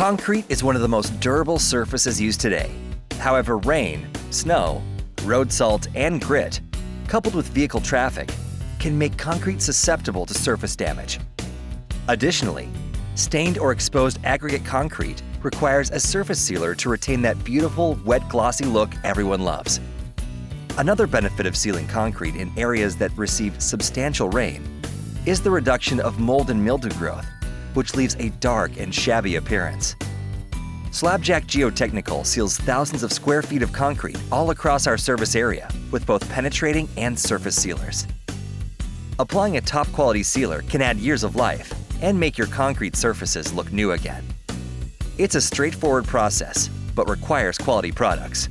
Concrete is one of the most durable surfaces used today. However, rain, snow, road salt, and grit, coupled with vehicle traffic, can make concrete susceptible to surface damage. Additionally, stained or exposed aggregate concrete requires a surface sealer to retain that beautiful, wet, glossy look everyone loves. Another benefit of sealing concrete in areas that receive substantial rain is the reduction of mold and mildew growth, which leaves a dark and shabby appearance. Slabjack Geotechnical seals thousands of square feet of concrete all across our service area with both penetrating and surface sealers. Applying a top-quality sealer can add years of life and make your concrete surfaces look new again. It's a straightforward process, but requires quality products.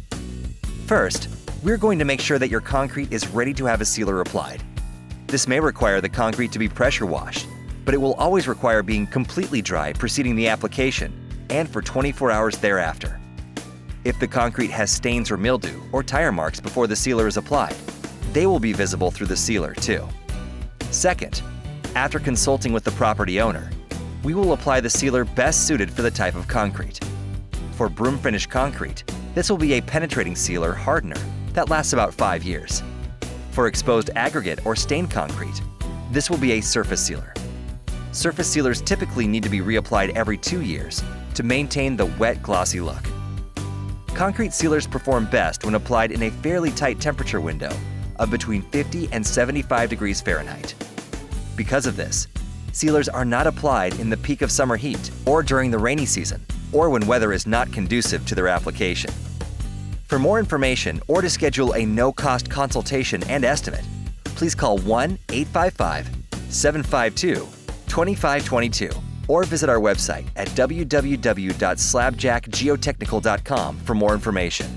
First, we're going to make sure that your concrete is ready to have a sealer applied. This may require the concrete to be pressure washed, but it will always require being completely dry preceding the application and for 24 hours thereafter. If the concrete has stains or mildew or tire marks before the sealer is applied, they will be visible through the sealer too. Second, after consulting with the property owner, we will apply the sealer best suited for the type of concrete. For broom finish concrete, this will be a penetrating sealer hardener that lasts about 5 years. For exposed aggregate or stained concrete, this will be a surface sealer. Surface sealers typically need to be reapplied every 2 years to maintain the wet, glossy look. Concrete sealers perform best when applied in a fairly tight temperature window of between 50 and 75 degrees Fahrenheit. Because of this, sealers are not applied in the peak of summer heat or during the rainy season or when weather is not conducive to their application. For more information or to schedule a no-cost consultation and estimate, please call 1-855-752-2522 or visit our website at www.slabjackgeotechnical.com for more information.